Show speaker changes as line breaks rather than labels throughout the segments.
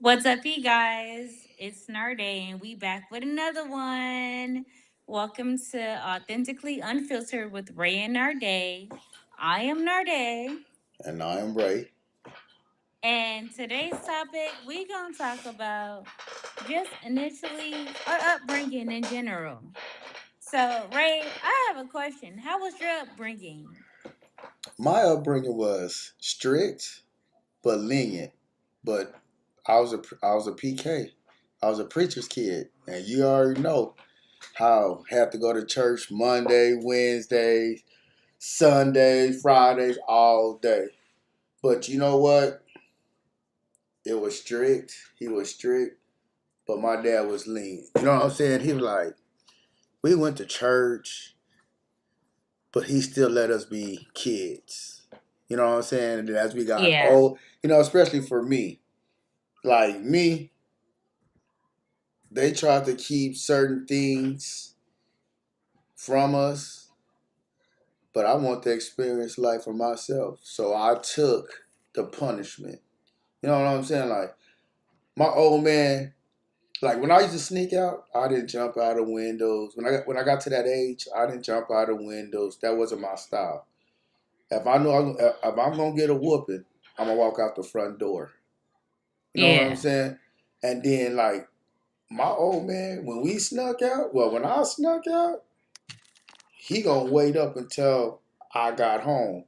What's up, you guys? It's Nardae, and we back with another one. Welcome to Authentically Unfiltered with Ray and Nardae. I am Nardae,
And I am Ray.
and today's topic we gonna talk about just initially our upbringing in general. So, Ray, I have a question. How was your upbringing?
My upbringing was strict but lenient. But I was a PK. I was a preacher's kid, and you already know how I have to go to church Monday, Wednesday, Sundays, Fridays, all day. But you know what? It was strict. He was strict, but my dad was lenient. You know what I'm saying? He was like, we went to church, but he still let us be kids. You know what I'm saying? And then as we got
Yeah,
old, especially for me, like me, they tried to keep certain things from us, but I want to experience life for myself. So I took the punishment. You know what I'm saying? Like my old man, like when I used to sneak out, I didn't jump out of windows. When I got to that age, I didn't jump out of windows. That wasn't my style. If I'm gonna get a whooping, I'm gonna walk out the front door. You know what I'm
yeah,
saying? And then like my old man, when I snuck out, he gonna wait up until I got home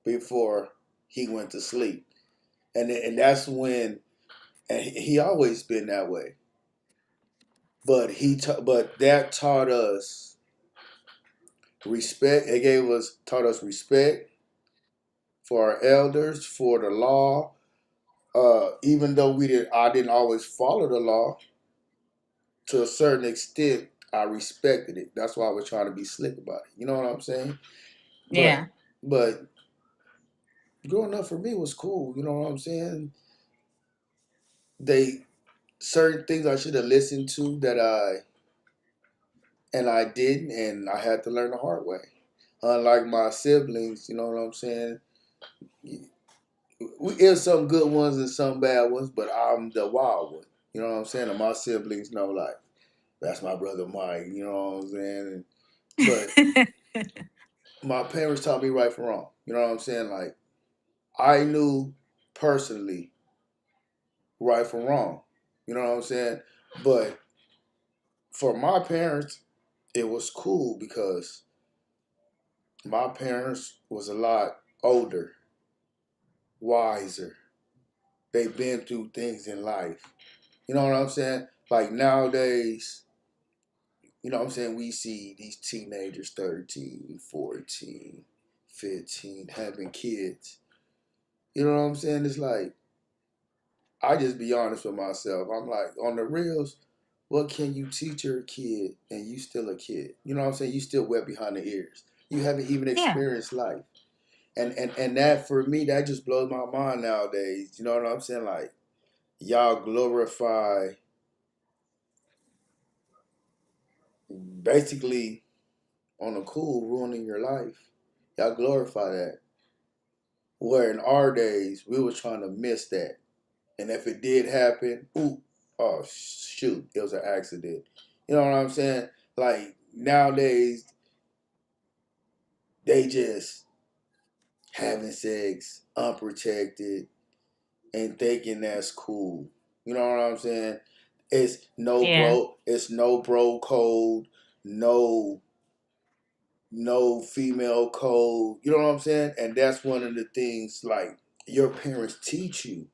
before he went to sleep. And that's when, and he always been that way. But that taught us respect. Taught us respect for our elders, for the law. Even though I didn't always follow the law, to a certain extent, I respected it. That's why I was trying to be slick about it. You know what I'm saying?
yeah,
But but growing up for me was cool. You know what I'm saying? They certain things I should have listened to that I didn't, and I had to learn the hard way. Unlike my siblings, you know what I'm saying? We have some good ones and some bad ones, but I'm the wild one. You know what I'm saying? And my siblings know like that's my brother Mike. You know what I'm saying? But my parents taught me right from wrong. You know what I'm saying? Like I knew personally right from wrong. You know what I'm saying? But for my parents, it was cool because my parents was a lot older, wiser. They've been through things in life. You know what I'm saying? Like nowadays, you know what I'm saying, we see these teenagers 13, 14, 15 having kids. You know what I'm saying? It's like I just be honest with myself. I'm like, on the reels, what can you teach your kid and you still a kid? You know what I'm saying? You still wet behind the ears. You haven't even
yeah,
experienced life. And that for me, that just blows my mind nowadays. You know what I'm saying? Like y'all glorify basically on a cool ruining your life. Y'all glorify that. Where in our days we were trying to miss that. And if it did happen, ooh, oh shoot, it was an accident. You know what I'm saying? Like nowadays, they just having sex unprotected and thinking that's cool. You know what I'm saying?
yeah,
It's no bro code, no no female code. You know what I'm saying? And that's one of the things like your parents teach you.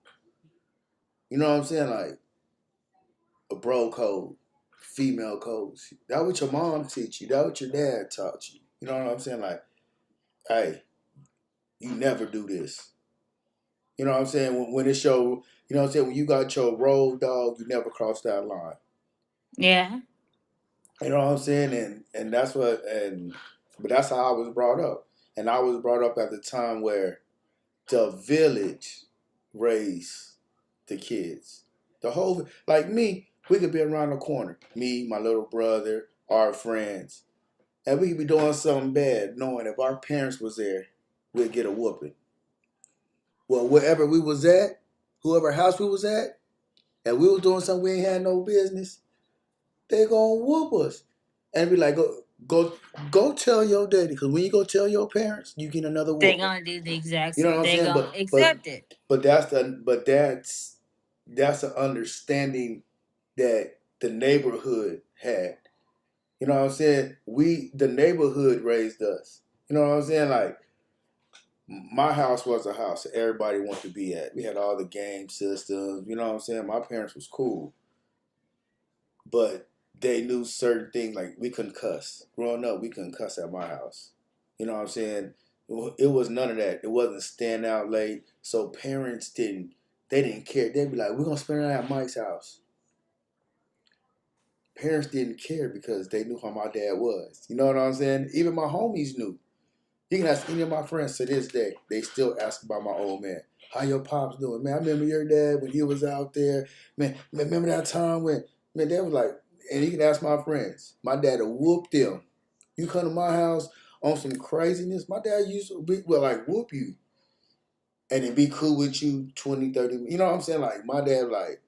You know what I'm saying? Like a bro code, female codes. That what your mom teach you. That what your dad taught you. You know what I'm saying? Like, hey, you never do this. You know what I'm saying? When it's your, you know what I'm saying? When you got your road dog, you never cross that line.
yeah,
You know what I'm saying? And that's what but that's how I was brought up. And I was brought up at the time where the village raised the kids. The whole like me, we could be around the corner. Me, my little brother, our friends. And we could be doing something bad, knowing if our parents was there, we'd get a whooping. Well, wherever we was at, whoever house we was at, and we was doing something we ain't had no business, they gonna whoop us. And be like, go, go tell your daddy. Because when you go tell your parents, you get another
They
whooping.
gonna do the exact
You know
same.
what I'm
They
saying?
gonna
But
accept it.
but that's an understanding that the neighborhood had. You know what I'm saying? The neighborhood raised us. You know what I'm saying? Like my house was a house that everybody wanted to be at. We had all the game systems. You know what I'm saying? My parents was cool, but they knew certain things. Like we couldn't cuss. Growing up, we couldn't cuss at my house. You know what I'm saying? It was none of that. It wasn't staying out late. So parents didn't. They didn't care. They'd be like, "We're gonna spend the night at Mike's house." Parents didn't care because they knew how my dad was. You know what I'm saying? Even my homies knew. You can ask any of my friends to this day. They still ask about my old man. How your pops doing? Man, I remember your dad when he was out there. Man, remember that time when, man, they was like, and you can ask my friends. My dad would whoop them. You come to my house on some craziness, my dad used to be, well, like, whoop you. And then be cool with you 20, 30. You know what I'm saying? Like, my dad, like,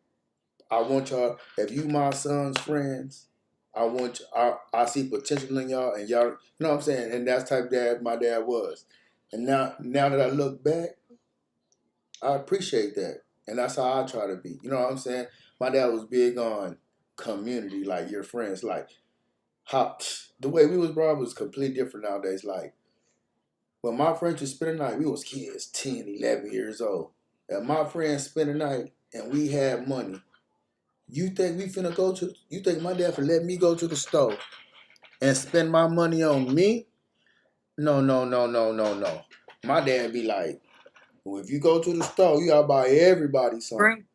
I want y'all, if you my son's friends, I see potential in y'all and y'all, you know what I'm saying? And that's the type of dad my dad was. And now that I look back, I appreciate that. And that's how I try to be. You know what I'm saying? My dad was big on community, like your friends. Like how the way we was brought up was completely different nowadays. Like when my friends would spend the night, we was kids, 10, 11 years old. And my friends spent the night and we had money. You think my dad for let me go to the store and spend my money on me? No, no, no, no, no, no. My dad be like, well, if you go to the store, you gotta buy everybody something.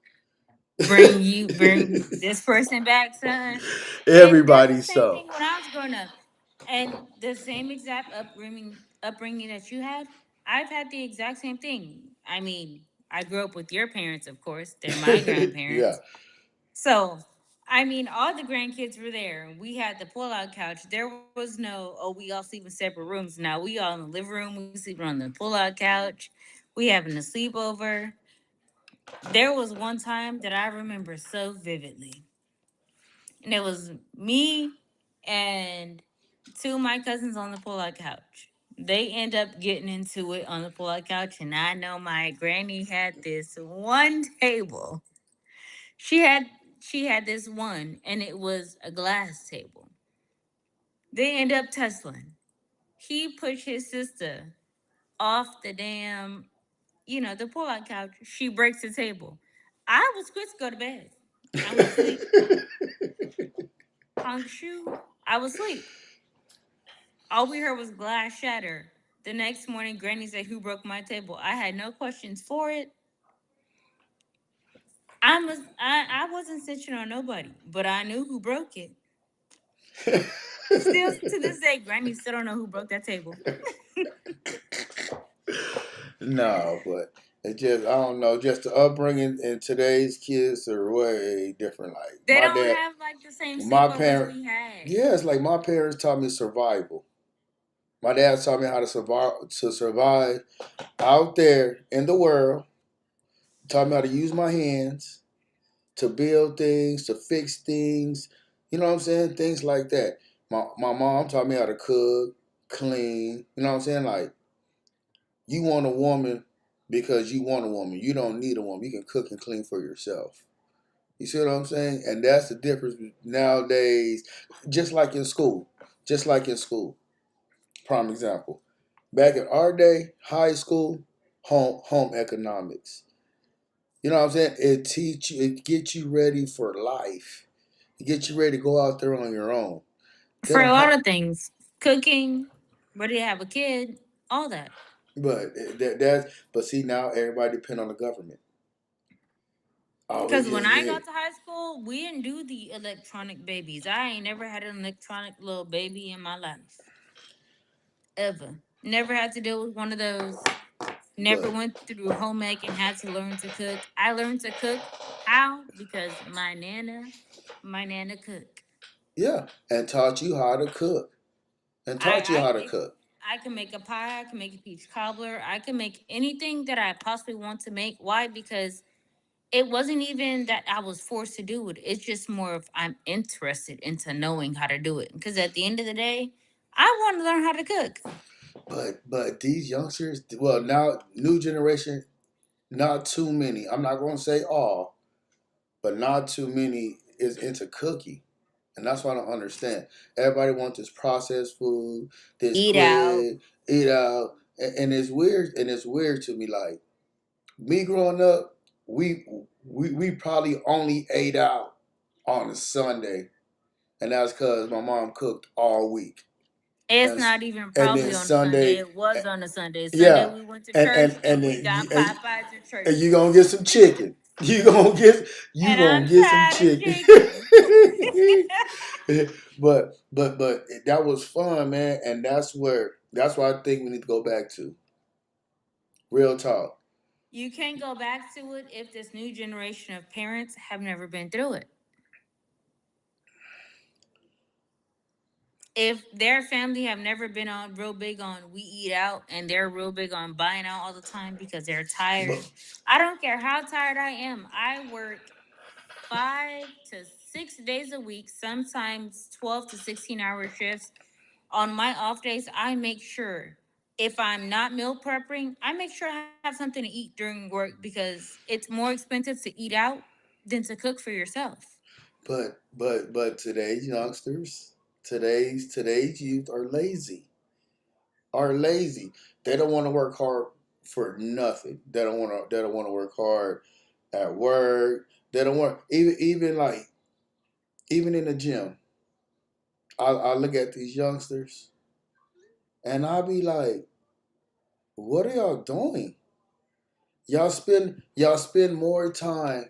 Bring bring this person back, son. And that's the
Everybody
same
something.
thing when I was growing up. And the same exact upbringing that you had, I've had the exact same thing. I mean, I grew up with your parents, of course. They're my
Yeah.
grandparents. So, I mean, all the grandkids were there. We had the pull-out couch. There was no, oh, we all sleep in separate rooms. Now we all in the living room. We sleeping on the pull-out couch. We having a sleepover. There was one time that I remember so vividly, and it was me and two of my cousins on the pull-out couch. They end up getting into it on the pull-out couch, and I know my granny had this one table. She had she had this one, and it was a glass table. They end up tussling. He pushed his sister off the damn, the pull-out couch. She breaks the table. I was quick to go to bed. I went to sleep. Hung shoe. I was asleep. All we heard was glass shatter. The next morning, Granny said, "Who broke my table?" I had no questions for it. I wasn't snitching on nobody, but I knew who broke it. Still to this day, Granny still don't know who broke that table.
No, but it just I don't know. Just the upbringing in today's kids are way different. Like
They
my
don't
dad,
have like the same
my
sleepovers
parent.
we had.
Yeah, it's like my parents taught me survival. My dad taught me how to survive out there in the world. Taught me how to use my hands to build things, to fix things. You know what I'm saying? Things like that. My mom taught me how to cook, clean. You know what I'm saying? Like you want a woman because you want a woman. You don't need a woman. You can cook and clean for yourself. You see what I'm saying? And that's the difference nowadays. Just like in school. Just like in school. Prime example. Back in our day, high school, home economics. You know what I'm saying? It gets you ready for life. It gets you ready to go out there on your own. They
For
don't
a lot
have,
of things, cooking, ready to have a kid, all that.
but but see now everybody depend on the government. Oh, we
Because when
just
I
did.
got to high school, we didn't do the electronic babies. I ain't never had an electronic little baby in my life. Ever. Never had to deal with one of those. Never
But
went through home ec and had to learn to cook. I learned to cook. How? Because my nana cook.
yeah, and taught you how to cook. And taught you
I
how
can
to
make
cook.
I can make a pie. I can make a peach cobbler. I can make anything that I possibly want to make. Why? Because it wasn't even that I was forced to do it. It's just more of I'm interested into knowing how to do it. Because at the end of the day, I want to learn how to cook.
But these youngsters, well, now new generation, not too many. I'm not gonna say all, but not too many is into cooking. And that's what I don't understand. Everybody wants this processed food, this
Eat out.
quick, eat out. And it's weird, and it's weird to me. Like me growing up, we we probably only ate out on a Sunday, and that's because my mom cooked all week.
It's
And
not even
and then
probably on a Sunday.
Sunday,
It was on a Sunday. Sunday
yeah,
we went to
and
church
and and
and we
then
got Popeyes at
and you
church.
gonna get some chicken. You
And
gonna
I'm
get some
tired of
chicken.
chicken.
but that was fun, man, and that's what I think we need to go back to. Real talk.
You can't go back to it if this new generation of parents have never been through it. If their family have never been on real big on we eat out and they're real big on buying out all the time because they're
But
tired. I don't care how tired I am. I work 5 to 6 days a week, sometimes 12 to 16-hour shifts. On my off days, I make sure if I'm not meal prepping, I make sure I have something to eat during work because it's more expensive to eat out than to cook for yourself.
but today's youngsters, today's youth are lazy. Are lazy. They don't want to work hard for nothing. They don't want to work hard at work. They don't want even like even in the gym. I look at these youngsters and I be like, what are y'all doing? Y'all spend more time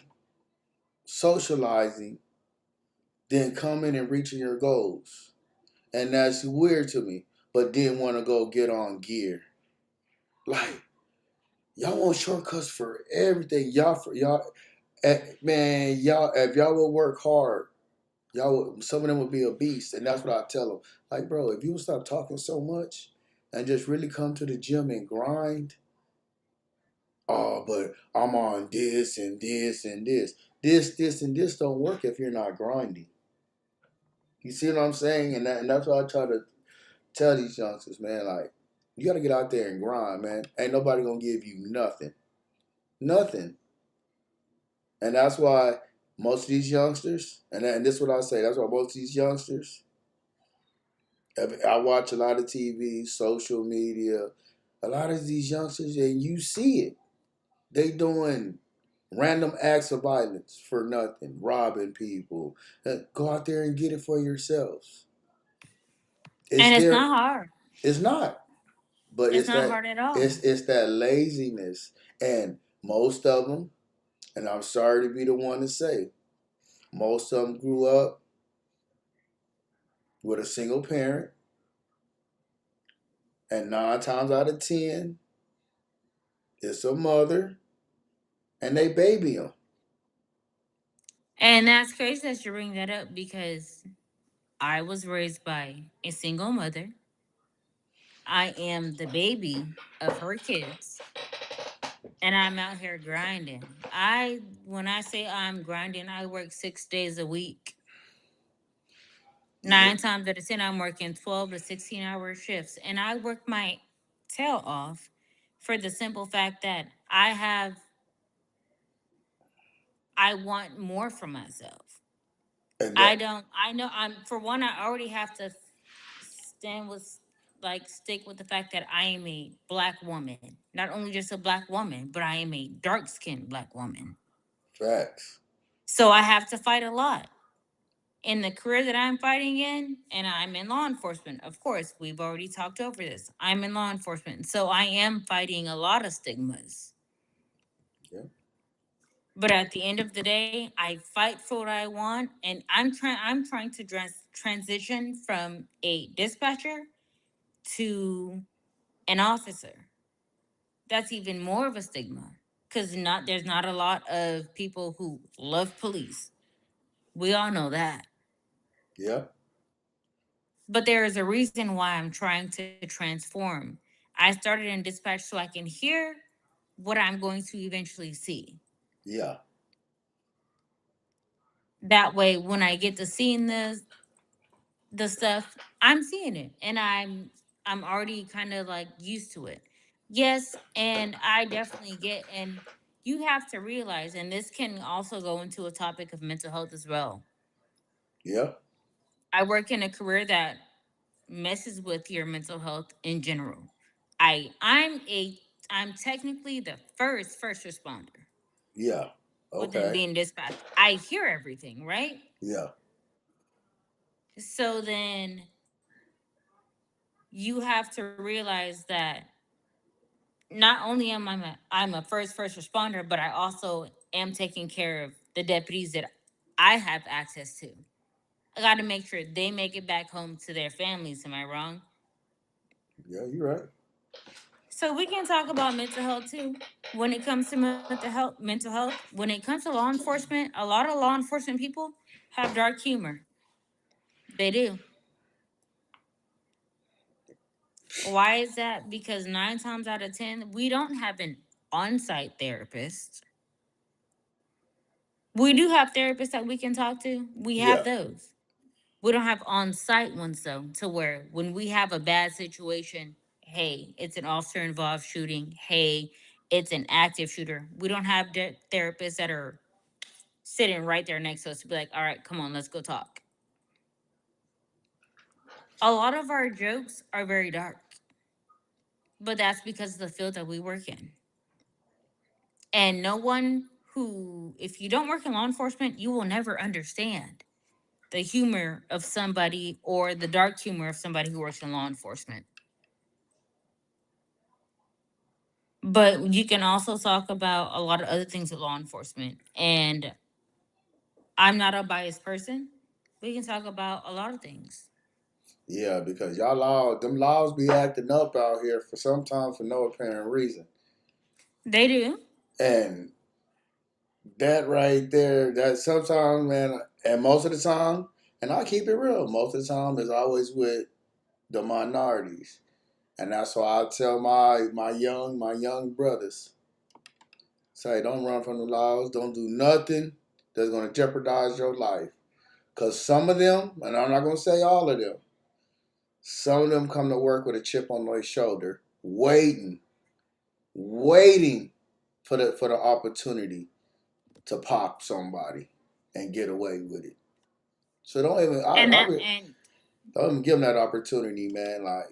socializing than coming and reaching your goals. And that's weird to me. But then want to go get on gear. Like, y'all want shortcuts for everything. Man, y'all, if y'all would work hard, some of them would be a beast. And that's what I tell them. Like, bro, if you would stop talking so much and just really come to the gym and grind, oh, but I'm on this and this and this. This and this don't work if you're not grinding. You see what I'm saying? And that's what I try to tell these youngsters, man. Like, you got to get out there and grind, man. Ain't nobody going to give you nothing. Nothing. And that's why most of these youngsters, and this is what I say, that's why most of these youngsters, I watch a lot of TV, social media, a lot of these youngsters, and you see it. They doing random acts of violence for nothing, robbing people. Go out there and get it for yourselves. It's
And it's
there.
not hard.
It's not, but
It's not hard at all.
it's that laziness, and most of them. And I'm sorry to be the one to say, most of them grew up with a single parent, and 9 times out of 10, it's a mother, and they baby them.
And that's crazy that you bring that up because I was raised by a single mother. I am the baby of her kids, and I'm out here grinding. When I say I'm grinding, I work 6 days a week.
Yeah,
9 times out of 10, I'm working 12 to 16-hour shifts, and I work my tail off for the simple fact that I want more for myself.
and
I
that
don't. I know. I'm for one. I already have to stand with, like, stick with the fact that I am a black woman. Not only just a black woman, but I am a dark skinned black woman.
facts.
So I have to fight a lot in the career that I'm fighting in, and I'm in law enforcement. Of course, we've already talked over this. I'm in law enforcement, so I am fighting a lot of stigmas.
Yeah,
But at the end of the day, I fight for what I want, and I'm trying to transition from a dispatcher to an officer. That's even more of a stigma because there's not a lot of people who love police. We all know that.
yeah,
But there is a reason why I'm trying to transform. I started in dispatch so I can hear what I'm going to eventually see.
yeah.
That way, when I get to seeing the stuff, I'm seeing it, and I'm already kind of like used to it. Yes, and I definitely get, and you have to realize, and this can also go into a topic of mental health as well.
Yeah,
I work in a career that messes with your mental health in general. I'm technically the first responder
yeah,
within
okay,
being dispatched. I hear everything, right?
yeah,
So then you have to realize that not only I'm a first responder, but I also am taking care of the deputies that I have access to. I got to make sure they make it back home to their families. Am I wrong?
yeah. You're right.
So we can talk about mental health too. When it comes to mental health, when it comes to law enforcement, a lot of law enforcement people have dark humor. They do. Why is that? Because 9 times out of 10, we don't have an on-site therapist. We do have therapists that we can talk to. We have
Yeah,
those. We don't have on-site ones though, to where when we have a bad situation, hey, it's an officer involved shooting. Hey, it's an active shooter. We don't have therapists that are sitting right there next to us to be like, all right, come on, let's go talk. A lot of our jokes are very dark, but that's because of the field that we work in. And no one who, if you don't work in law enforcement, you will never understand the humor of somebody or the dark humor of somebody who works in law enforcement. But you can also talk about a lot of other things with law enforcement. And I'm not a biased person. We can talk about a lot of things.
yeah. Because them laws be acting up out here for sometimes for no apparent reason,
They do.
and that right there, that sometimes, man, and most of the time, and I keep it real, most of the time is always with the minorities. And that's why I tell my young brothers, say, don't run from the laws, don't do nothing that's gonna jeopardize your life. Cause some of them, and I'm not gonna say all of them, some of them come to work with a chip on their shoulder, waiting for the opportunity to pop somebody and get away with it. So don't even
And and
don't even give them that opportunity, man. Like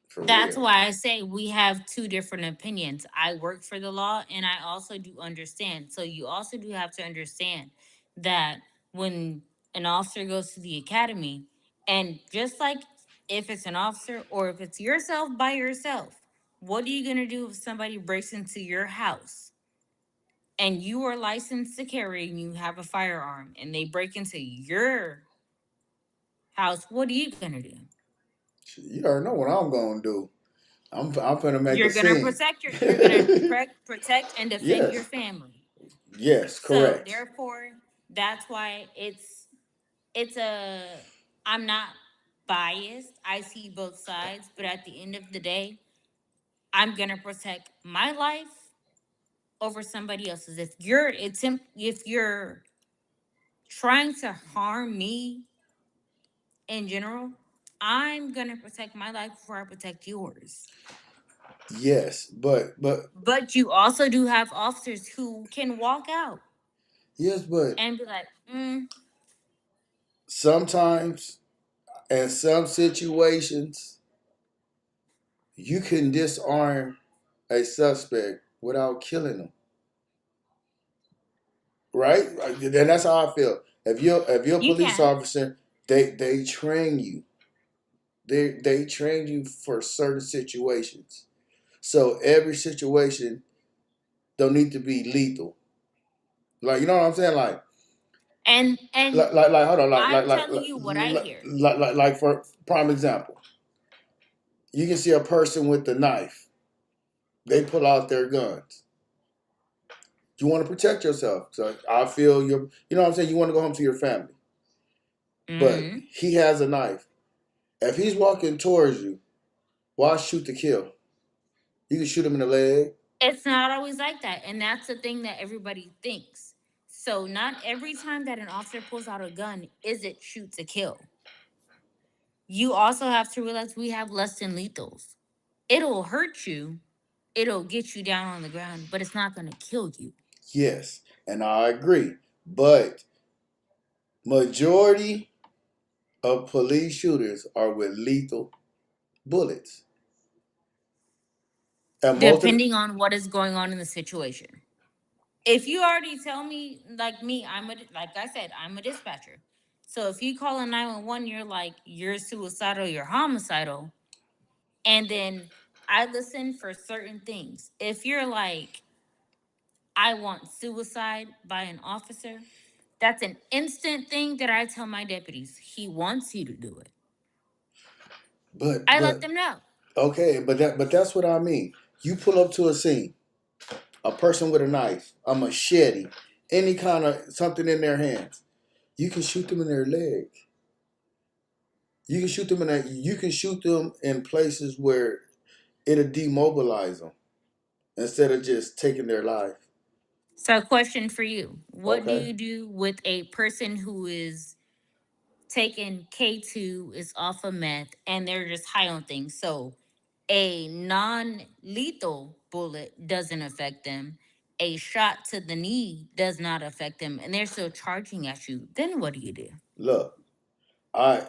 for
that's
real.
why I say we have two different opinions. I work for the law and I also do understand. So you also do have to understand that when an officer goes to the academy, and just like if it's an officer or if it's yourself by yourself, what are you going to do if somebody breaks into your house and you are licensed to carry and you have a firearm and they break into your house? What are you going to do?
You already know what I'm gonna do. I'm gonna make a
You're gonna
scene.
protect protect and defend your
Yes.
family.
Yes,
So
correct.
therefore, that's why it's a I'm not biased. I see both sides, but at the end of the day, I'm gonna protect my life over somebody else's. If you're trying to harm me in general, I'm gonna protect my life before I protect yours.
Yes, but
But you also do have officers who can walk out
yes, but
and be like,
sometimes in some situations you can disarm a suspect without killing them. Right? Then that's how I feel. If you're a
you
police
can.
officer, they train you. They train you for certain situations. So every situation don't need to be lethal. Like you know what I'm saying?
And
Like hold on,
I'm telling you what I hear.
like for prime example, you can see a person with a knife. They pull out their guns. You want to protect yourself. So I feel you know what I'm saying? You want to go home to your family. But
Hmm.
he has a knife. If he's walking towards you, why shoot to kill? You can shoot him in the leg.
It's not always like that, and that's the thing that everybody thinks. So not every time that an officer pulls out a gun is it shoot to kill. You also have to realize we have less than lethals. It'll hurt you, it'll get you down on the ground, but it's not going to kill you.
Yes, and I agree. But majority of police shooters are with lethal bullets. And most of
Depending on what is going on in the situation. If you already tell me, like me, like I said, I'm a dispatcher. So if you call a 911, you're like, you're suicidal, you're homicidal. And then I listen for certain things. If you're like, I want suicide by an officer, that's an instant thing that I tell my deputies. He wants you to do it.
but
I let
but
them know.
okay, but that's what I mean. You pull up to a scene, a person with a knife, a machete, any kind of something in their hands. You can shoot them in their leg. You can shoot them you can shoot them in places where it'll demobilize them instead of just taking their life.
So, question for you: what do
Okay.
you do with a person who is taking K2, is off of meth, and they're just high on things? So, a non lethal bullet doesn't affect them. A shot to the knee does not affect them, and they're still charging at you. Then what do you do?
Look, I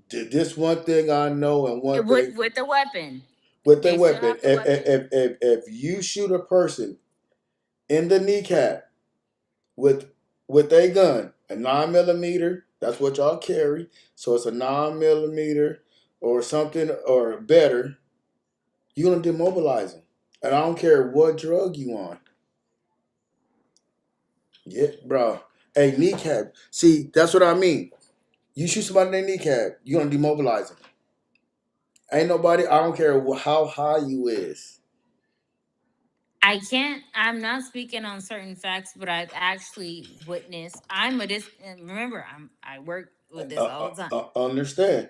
this one thing I know and one thing
With the weapon,
with the
they still
weapon.
have the weapon.
If you shoot a person in the kneecap with a gun, a 9 millimeter, that's what y'all carry. So it's a 9 millimeter or something or better. You're gonna demobilize them, and I don't care what drug you on. Yeah, bro. Hey, kneecap. See, that's what I mean. You shoot somebody in the kneecap, you're gonna demobilize them. Ain't nobody. I don't care how high you is.
I can't. I'm not speaking on certain facts, but I've actually witnessed. And remember, I work with this all the time.
Understand?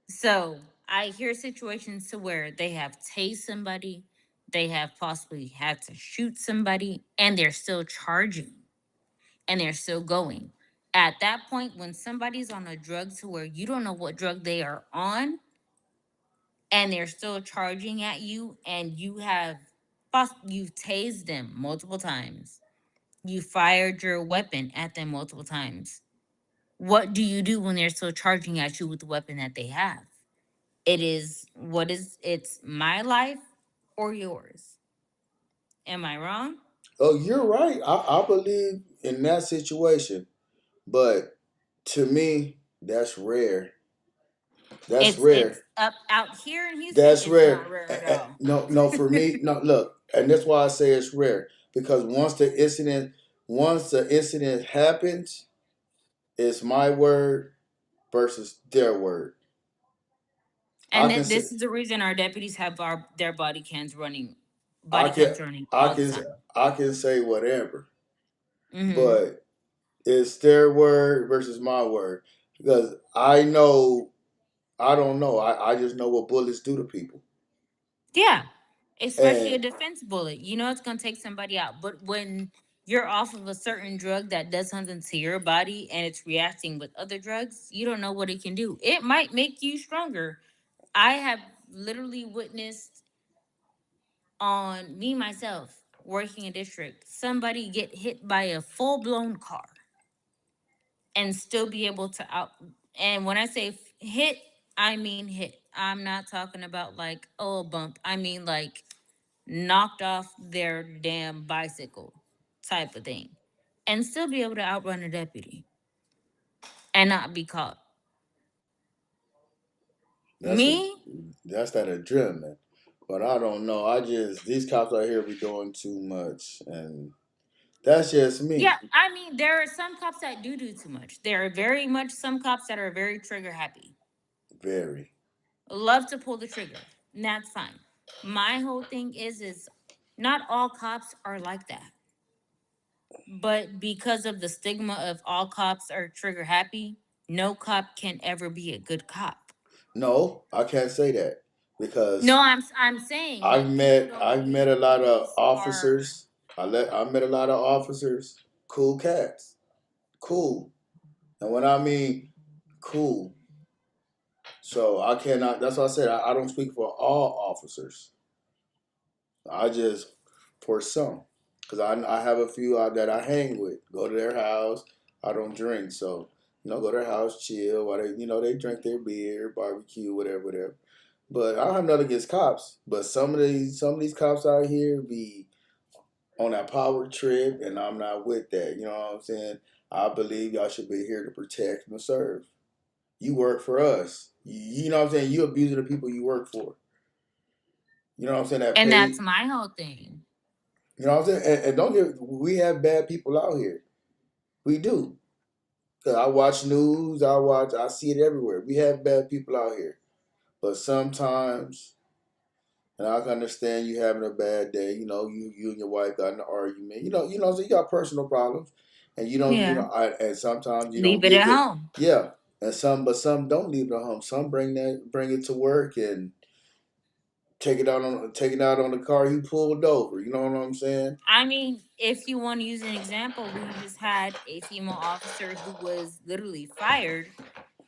So I hear situations to where they have tased somebody, they have possibly had to shoot somebody, and they're still charging, and they're still going. At that point, when somebody's on a drug to where you don't know what drug they are on, and they're still charging at you, and you've tased them multiple times, you fired your weapon at them multiple times. What do you do when they're still charging at you with the weapon that they have? It's my life or yours. Am I wrong?
Oh, you're right. I believe in that situation, but to me, that's rare. That's
It's
rare.
up out here in Houston,
That's
it's not
rare.
rare at all.
No, no, for me, no. Look, and that's why I say it's rare because once the incident happens, it's my word versus their word. I
And
can say,
this is the reason our deputies have their
I
body
can,
cams running
I
all the
can,
time.
I can say whatever,
Hmm.
but it's their word versus my word because I know, I don't know, I just know what bullets do to people,
Yeah, especially a
and
defense bullet. You know it's gonna take somebody out. But when you're off of a certain drug that does something to your body and it's reacting with other drugs, you don't know what it can do. It might make you stronger. I have literally witnessed on me myself working a district somebody get hit by a full blown car and still be able to out. And when I say hit, I mean hit. I'm not talking about like, oh, a bump. I mean like knocked off their damn bicycle type of thing and still be able to outrun a deputy and not be caught.
that's a
Me?
that's that adrenaline. But I don't know. I just these cops out here be doing too much, and that's just
Yeah,
me.
I mean, there are some cops that do too much. There are very much some cops that are very trigger happy,
Very.
love to pull the trigger, and that's fine. My whole thing is not all cops are like that. But because of the stigma of all cops are trigger happy, no cop can ever be a good cop.
No, I can't say that
No,
because
I'm saying like people don't
I've
believe
met a lot of
police are.
officers. I met a lot of officers cool cats, cool. And when I mean cool, so I cannot. That's why I said I don't speak for all officers. I just for some, because I have a few that I hang with. Go to their house. I don't drink, so go to their house, chill while they drink their beer, barbecue, whatever, whatever. But I don't have nothing against cops. But some of these cops out here be on that power trip, and I'm not with that. You know what I'm saying? I believe y'all should be here to protect and serve. You work for us. You know what I'm saying? You abusing the people you work for. You know what I'm saying? That
And that's
pay.
my whole thing.
You know what I'm saying? And don't get. We have bad people out here. We do. Cause I watch news. I see it everywhere. We have bad people out here. But sometimes, and I can understand you having a bad day. You and your wife got in an argument. So you got personal problems, and you don't.
Yeah.
And sometimes you don't
Leave it
get
at
to.
home.
Yeah, and some don't leave it at home. Some bring it to work and take it out on the car he pulled over. You know what I'm saying?
I mean, if you want to use an example, we just had a female officer who was literally fired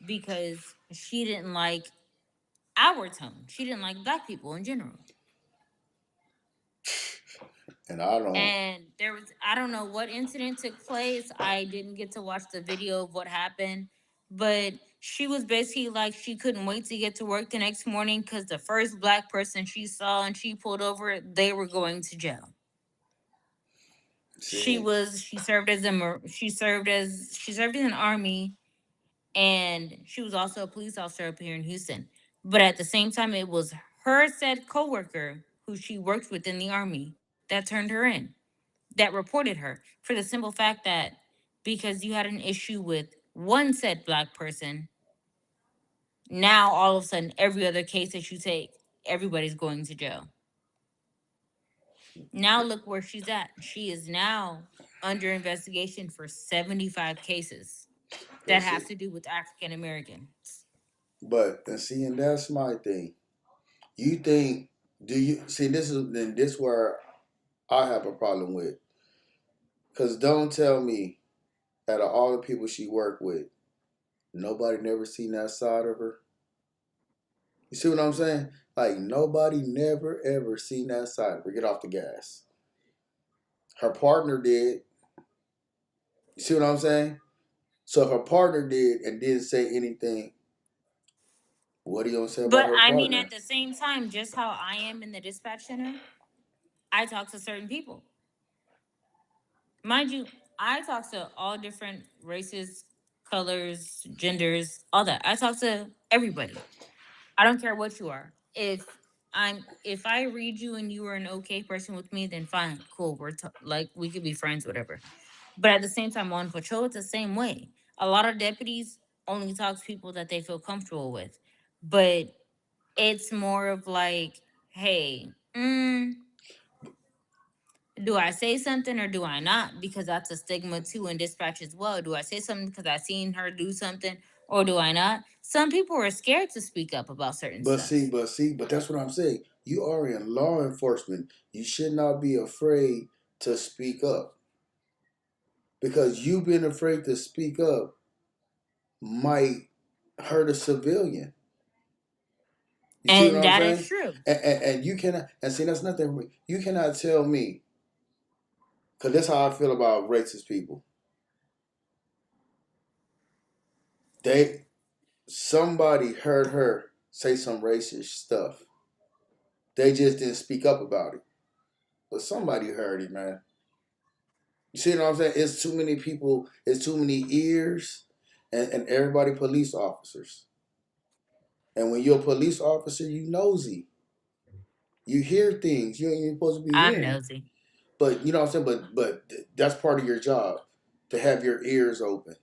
because she didn't like our tone. She didn't like black people in general.
And I don't.
And there was, I don't know what incident took place. I didn't get to watch the video of what happened, but she was basically like she couldn't wait to get to work the next morning because the first black person she saw and she pulled over, they were going to jail.
See,
She served as she served in an army, and she was also a police officer up here in Houston. But at the same time, it was her said coworker who she worked with in the army that turned her in, that reported her for the simple fact that because you had an issue with one said black person, now all of a sudden every other case that you take, everybody's going to jail. Now look where she's at. She is now under investigation for 75 cases
but
that
see,
have to do with African Americans.
and see, and that's my thing. You think? Do you see? This where I have a problem with. Cause don't tell me out of all the people she worked with, nobody never seen that side of her. You see what I'm saying? Like nobody never ever seen that side of her. Get off the gas. Her partner did. You see what I'm saying? So her partner did and didn't say anything. What are you gonna say about
But
her
I mean, at
partner?
the same time, just how I am in the dispatch center, I talk to certain people. Mind you, I talk to all different races, colors, genders, all that. I talk to everybody. I don't care what you are. If I read you and you are an okay person with me, then fine, cool. Like we could be friends, whatever. But at the same time, on patrol, it's the same way. A lot of deputies only talk to people that they feel comfortable with, but it's more of like, hey, do I say something or do I not? Because that's a stigma too in dispatch as well. Do I say something because I seen her do something or do I not? Some people are scared to speak up about certain stuff.
But that's what I'm saying. You are in law enforcement. You should not be afraid to speak up because you being afraid to speak up might hurt a civilian. You see what
And
I'm
that is
saying?
true.
And you cannot. And see, that's nothing. You cannot tell me because that's how I feel about racist people. They somebody heard her say some racist stuff. They just didn't speak up about it, but somebody heard it, man. You see what I'm saying? It's too many people. It's too many ears, and everybody police officers. And when you're a police officer, you nosy. You hear things you ain't even supposed to be
I'm
hearing.
nosy.
But you know what I'm saying. But that's part of your job to have your ears open.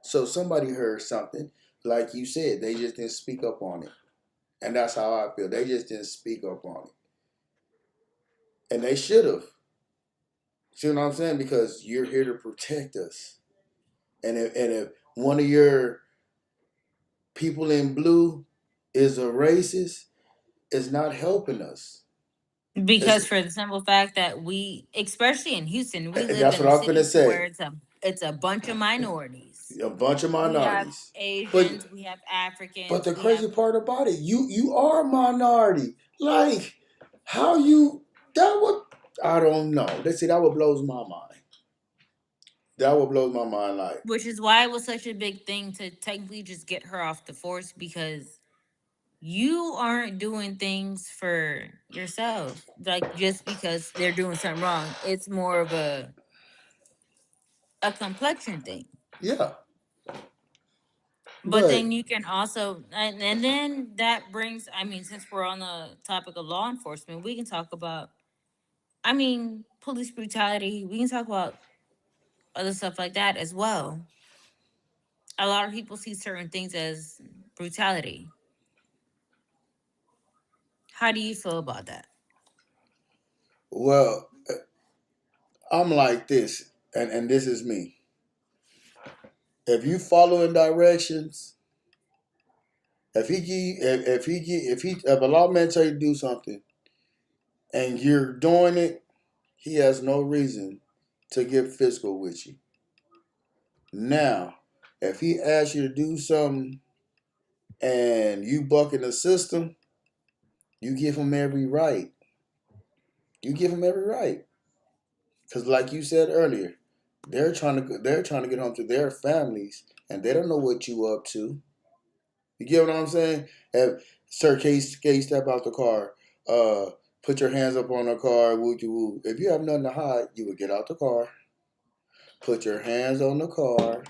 So somebody heard something, like you said, they just didn't speak up on it, and that's how I feel. They just didn't speak up on it, and they should have. See what I'm saying? Because you're here to protect us, and if one of your people in blue is a racist, it's not helping us. It's,
Because for the simple fact that we, especially in Houston, we live
that's
in
what
a
I'm finna
city to where
say.
it's a bunch of minorities.
A bunch of
We have
minorities. But
Asians, we have
but
Africans,
the
we have.
crazy part about it, you are a minority. Like how you that would I don't know. They say that would blows my mind. That would blow my mind. Like
Which is why it was such a big thing to technically just get her off the force, because you aren't doing things for yourself. Like, just because they're doing something wrong, it's more of a complexion thing.
yeah,
But
but
then you can also, and then that brings, I mean, since we're on the topic of law enforcement, we can talk about, I mean, police brutality. We can talk about other stuff like that as well. A lot of people see certain things as brutality. How do you feel about that?
well, I'm like this, and this is me. If you following directions, if a lawman tell you to do something and you're doing it, he has no reason to get physical with you. Now, if he asks you to do something and you buck in the system, you give him every right. You give him every right. Because, like you said earlier, they're trying to get home to their families, and they don't know what you up to. You get what I'm saying? Sir, can you step out the car? Put your hands up on the car. Woo woo. If you have nothing to hide, you would get out the car. Put your hands on the car.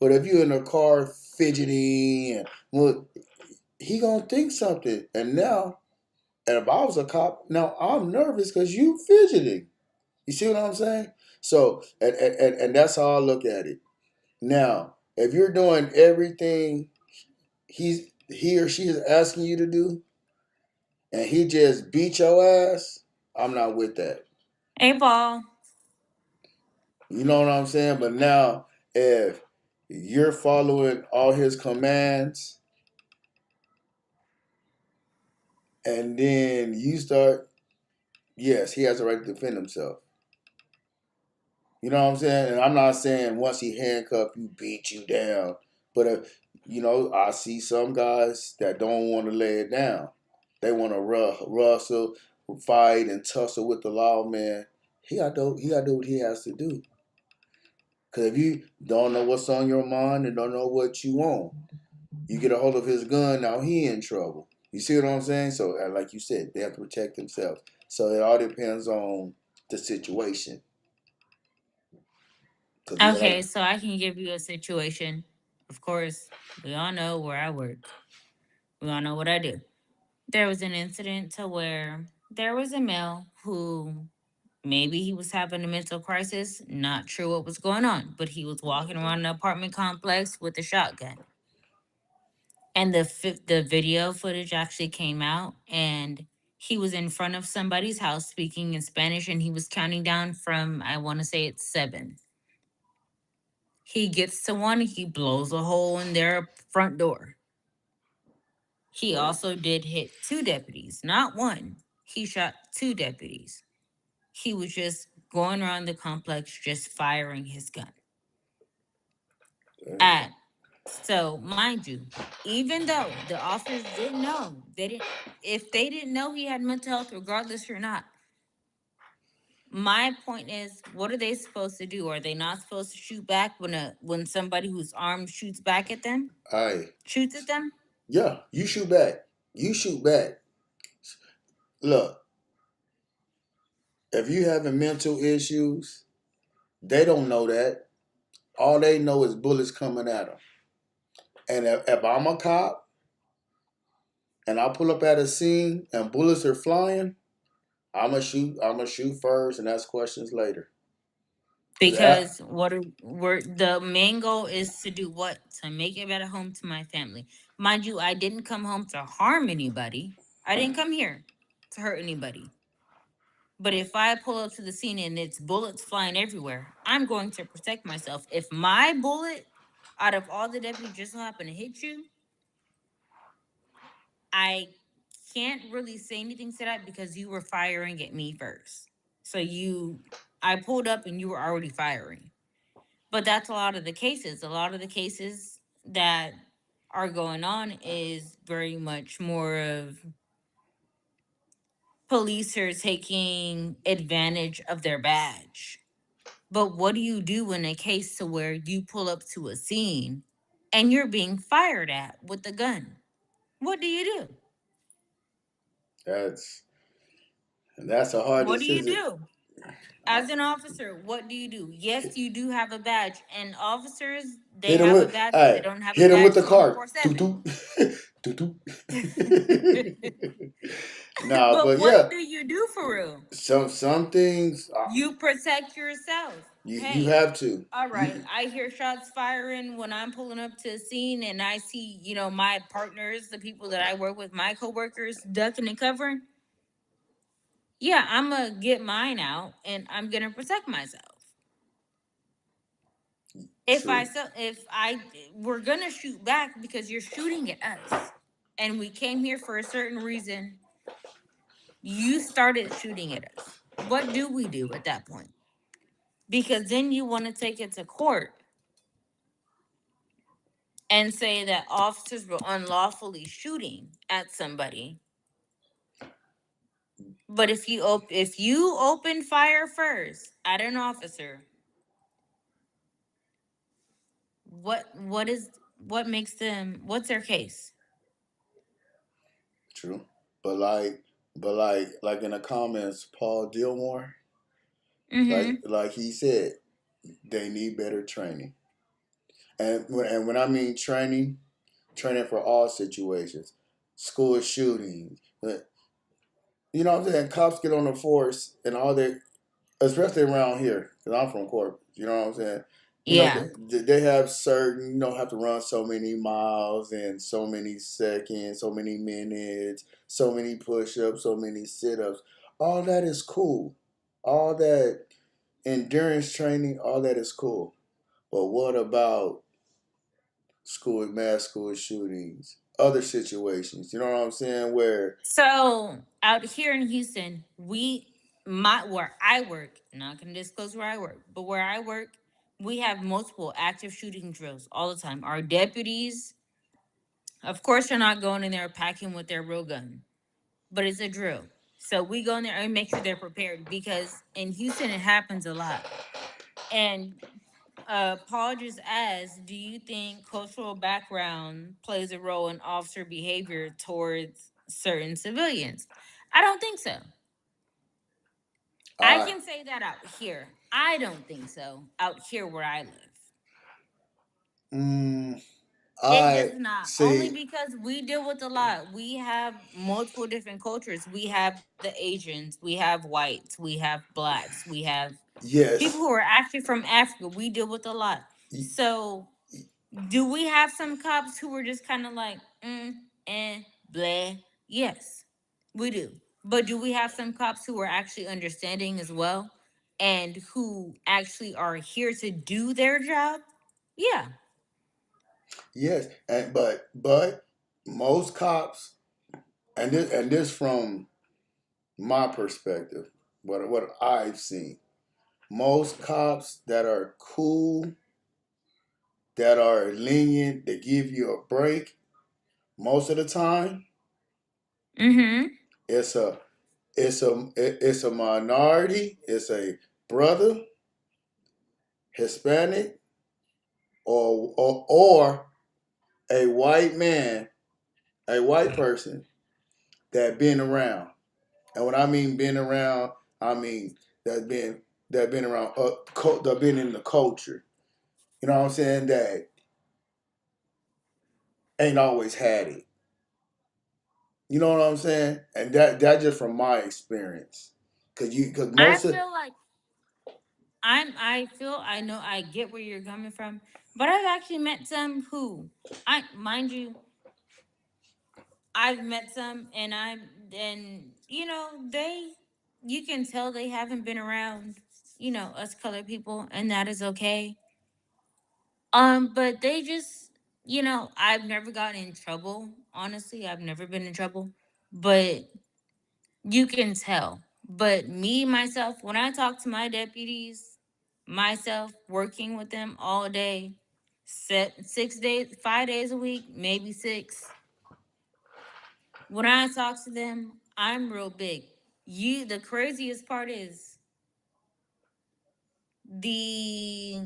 But if you're in the car fidgeting and well, he gonna think something. And if I was a cop, now I'm nervous because you fidgeting. You see what I'm saying? So, and that's how I look at it. Now, if you're doing everything he or she is asking you to do, and he just beat your ass, I'm not with that.
Hey, Paul.
You know what I'm saying? But now, if you're following all his commands, and then you start, yes, he has a right to defend himself. You know what I'm saying? And I'm not saying once he handcuffed you, beat you down. But, I see some guys that don't want to lay it down. They want to rustle, fight, and tussle with the law, man. He got to do what he has to do. Because if you don't know what's on your mind and don't know what you want, you get a hold of his gun, now he in trouble. You see what I'm saying? So, like you said, they have to protect themselves. So it all depends on the situation. Because,
Okay, so I can give you a situation. Of course, we all know where I work. We all know what I do. There was an incident to where there was a male who, maybe he was having a mental crisis, not sure what was going on, but he was walking around an apartment complex with a shotgun. And the video footage actually came out, and he was in front of somebody's house speaking in Spanish, and he was counting down from, I want to say it's seven. He gets to one, he blows a hole in their front door. He also did hit two deputies, not one. He shot two deputies. He was just going around the complex just firing his gun. At So mind you, even though the officers didn't know, they didn't if they didn't know he had mental health, regardless or not, my point is, what are they supposed to do? Are they not supposed to shoot back when somebody who's armed shoots back at them?
hey,
Shoots at them?
yeah, you shoot back. You shoot back. Look, if you having mental issues, they don't know that. All they know is bullets coming at them. And if I'm a cop and I pull up at a scene and bullets are flying, I'ma shoot. I'ma shoot first and ask questions later. Cause
Because we're the main goal is to do what? To make it better home to my family. Mind you, I didn't come home to harm anybody. I didn't come here to hurt anybody. But if I pull up to the scene and it's bullets flying everywhere, I'm going to protect myself. If my bullet out of all the deputies just so happen to hit you, I can't really say anything to that because you were firing at me first. So I pulled up and you were already firing. But that's a lot of the cases. A lot of the cases that are going on is very much more of police are taking advantage of their badge. But what do you do in a case to where you pull up to a scene and you're being fired at with a gun? What do you do?
That's that's a hard
What do you
decision.
do?
Uh,
As an officer, what do you do? Yes,
hit,
you do have a badge, and officers, they
hit him
have a
with,
badge, but they
hey,
don't have a
hit him with
badge
the car.
24/7.
Toot toot, toot toot. Nah,
But
but
what
yeah,
do you do for real?
some things
You protect yourself.
you
Hey,
have to.
all right,
You
I hear shots firing when I'm pulling up to a scene and I see, my partners, the people that I work with, my coworkers ducking and covering. Yeah, I'm gonna get mine out and I'm gonna protect myself.
true.
If I we're gonna shoot back because you're shooting at us, and we came here for a certain reason. You started shooting at us. What do we do at that point? Because then you want to take it to court and say that officers were unlawfully shooting at somebody. But if you open fire first at an officer, what makes them, what's their case?
True. But like in the comments, Paul Dillmore,
Mm-hmm.
like he said, they need better training. And when I mean training, training for all situations, school shootings. You know what I'm saying? Cops get on the force and all their, especially around here, because I'm from Corpus. You know what I'm saying? You know,
Yeah.
they have certain, you don't have to run so many miles in so many seconds, so many minutes, so many push ups, so many sit ups. All that is cool. All that endurance training, all that is cool. But what about mass school shootings, other situations? You know what I'm saying? Where,
So out here in Houston, where I work, not gonna disclose where I work, but where I work, we have multiple active shooting drills all the time. Our deputies, of course, are not going in there packing with their real gun, but it's a drill. So we go in there and make sure they're prepared because in Houston it happens a lot. And Paul just asked, do you think cultural background plays a role in officer behavior towards certain civilians? I don't think so. I
I,
can say that out here. I don't think so out here where I live.
mm,
It
I
does not. Only
see.
because we deal with a lot. We have multiple different cultures. We have the Asians, we have whites, we have blacks, we have people
Yes.
who are actually from Africa. We deal with a lot.
Y-
So do we have some cops who are just kind of like, and blah? Yes, we do. But do we have some cops who are actually understanding as well and who actually are here to do their job? Yeah.
Yes, and but most cops, and this from my perspective, what I've seen, most cops that are cool, that are lenient, that give you a break, most of the time,
Mm-hmm.
it's a minority, it's a brother, Hispanic, or a white man, a white person that been around. And when I mean been around, I mean that been around, that been in the culture. You know what I'm saying? That ain't always had it. You know what I'm saying? And that just from my experience, cause
I
most of,
feel like I know I get where you're coming from, but I've actually met some who I mind you, I've met some and they you can tell they haven't been around, us colored people, and that is okay. But they just, I've never gotten in trouble. Honestly, I've never been in trouble. but you can tell. But me, myself, when I talk to my deputies, myself working with them all day, 6 days, 5 days a week, maybe six. When I talk to them, I'm real big. The craziest part is the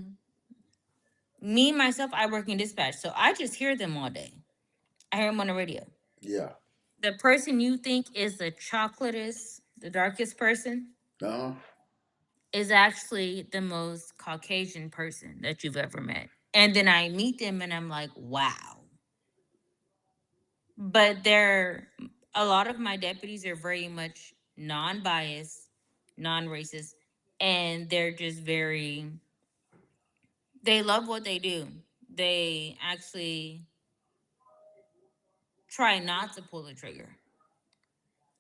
me myself. I work in dispatch, so I just hear them all day. I hear them on the radio.
Yeah.
The person you think is the chocolatest, the darkest person,
Uh-huh.
is actually the most Caucasian person that you've ever met. And then I meet them and I'm like, wow. But a lot of my deputies are very much non biased, non racist, and they're just they love what they do. They actually try not to pull the trigger.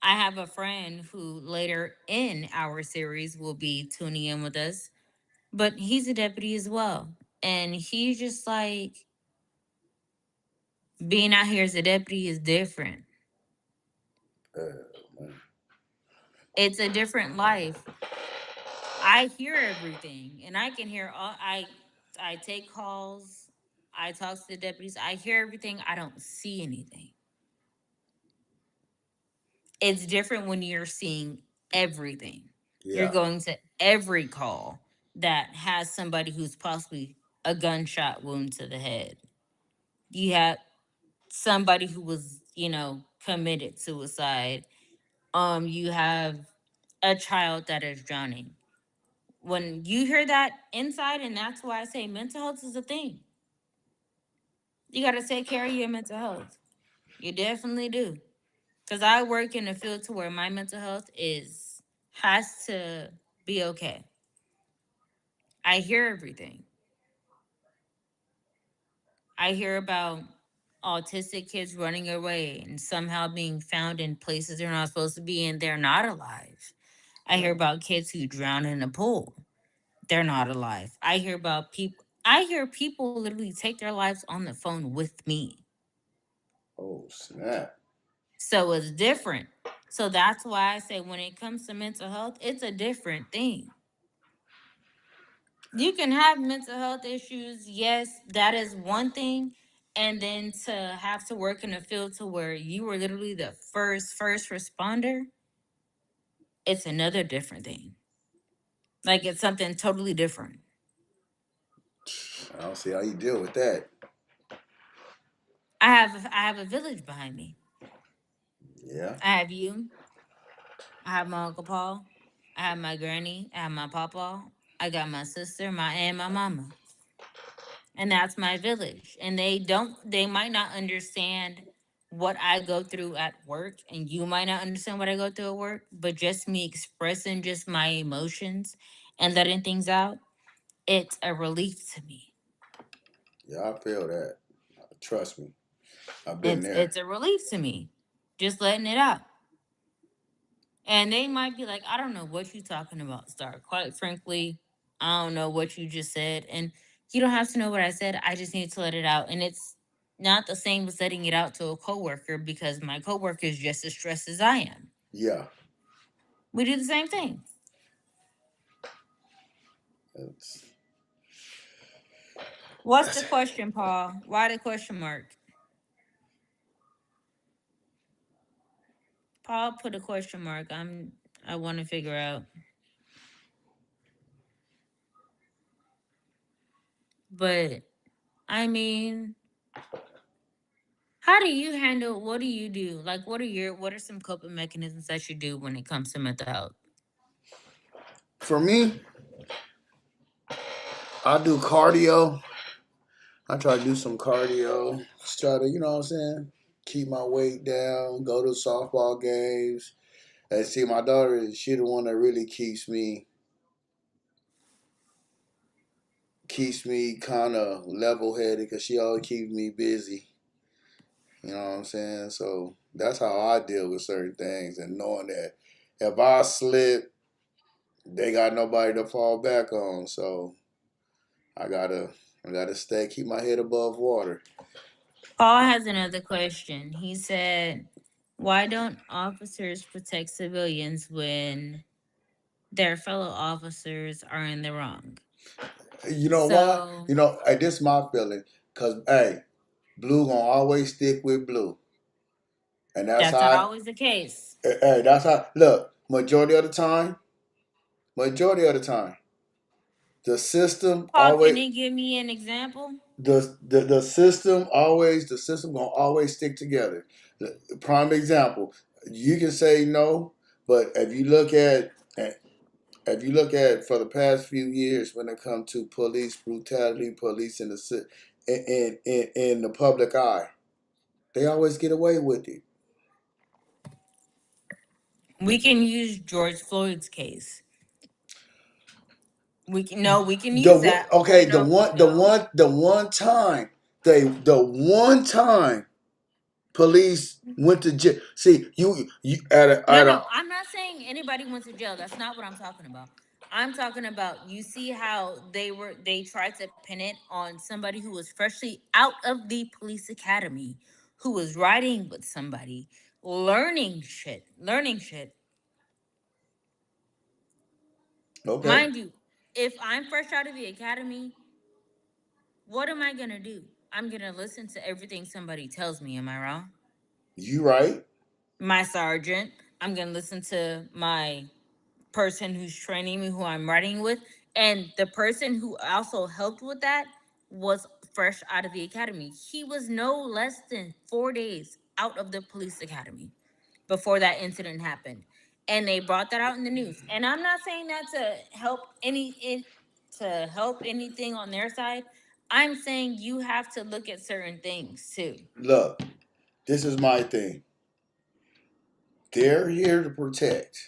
I have a friend who later in our series will be tuning in with us, but he's a deputy as well. And he's just like, being out here as a deputy is different.
Man.
It's a different life. I hear everything, and I can hear all. I take calls. I talk to the deputies. I hear everything. I don't see anything. It's different when you're seeing everything. You're
Yeah.
going to every call that has somebody who's possibly a gunshot wound to the head. You have somebody who was, committed suicide. You have a child that is drowning. When you hear that inside, and that's why I say mental health is a thing. You got to take care of your mental health. You definitely do. Because I work in a field to where my mental health has to be okay. I hear everything. I hear about autistic kids running away and somehow being found in places they're not supposed to be and they're not alive. I hear
Yeah.
about kids who drown in a pool. They're not alive. I hear people literally take their lives on the phone with me.
Oh, snap.
So it's different. So that's why I say when it comes to mental health, it's a different thing. You can have mental health issues. Yes, that is one thing. And then to have to work in a field to where you were literally the first responder, it's another different thing. Like it's something totally different.
I don't see how you deal with that.
I have a village behind me.
Yeah.
I have you. I have my Uncle Paul. I have my granny. I have my papa. I got my sister, my aunt, my mama. And that's my village. And they might not understand what I go through at work, and you might not understand what I go through at work, but just me expressing just my emotions and letting things out, it's a relief to me.
Yeah, I feel that. Trust me. I've been
It's
there.
it's a relief to me. Just letting it out. And they might be like, I don't know what you're talking about, Star. Quite frankly, I don't know what you just said. And you don't have to know what I said. I just need to let it out. And it's not the same as letting it out to a coworker because my coworker is just as stressed as I am.
Yeah.
We do the same thing.
It's,
What's the
that's,
question, Paul? Why the question mark? Paul put a question mark. I want to figure out. But I mean, how do you handle what do you do? Like what are some coping mechanisms that you do when it comes to mental health?
for me, I do cardio. I try to do some cardio. Just try to, you know what I'm saying? Keep my weight down, go to softball games. And see, my daughter, she the one that really keeps me kind of level headed because she always keeps me busy. You know what I'm saying? So that's how I deal with certain things, and knowing that if I slip, they got nobody to fall back on. So I gotta I gotta keep my head above water.
Paul has another question. He said, Why don't officers protect civilians when their fellow officers are in the wrong?
You know why?
So
Hey, this is my feeling. Cause hey, blue gonna always stick with blue, and that's
that's not
how.
always the case.
Hey, that's how. Look, majority of the time, the system
Paul, can
always.
you give me an example?
The system gonna always stick together. Prime example, you can say no, but if you look at for the past few years when it comes to police brutality, police in the public eye, they always get away with it.
We can use George Floyd's case. We can use that.
Okay,
You
the
know,
one the
no.
one the one time the one time police went to jail. See, you
No,
at
no,
a
I'm not saying anybody went to jail. That's not what I'm talking about. I'm talking about you see how they tried to pin it on somebody who was freshly out of the police academy, who was riding with somebody, learning shit.
okay,
Mind you, if I'm fresh out of the academy, what am I gonna do? I'm gonna listen to everything somebody tells me. Am I wrong?
you right.
My sergeant. I'm gonna listen to my person who's training me, who I'm riding with, and the person who also helped with that was fresh out of the academy. He was no less than 4 days out of the police academy before that incident happened, and they brought that out in the news. And I'm not saying that to help anything on their side. I'm saying you have to look at certain things too.
Look, this is my thing. They're here to protect.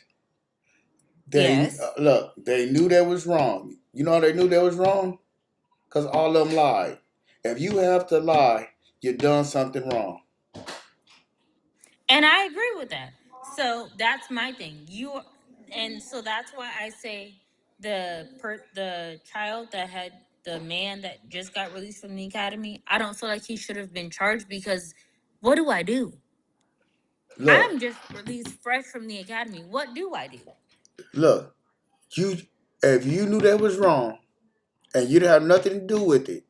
They
Yes.
look. They knew that was wrong. You know how they knew that was wrong? Cause all of them lied. If you have to lie, you done something wrong.
And I agree with that. So that's my thing. And so that's why I say the child that had the man that just got released from the academy, I don't feel like he should have been charged because what do I do?
Look,
I'm just released fresh from the academy. What do I do?
look. You, if you knew that was wrong and you didn't have nothing to do with it,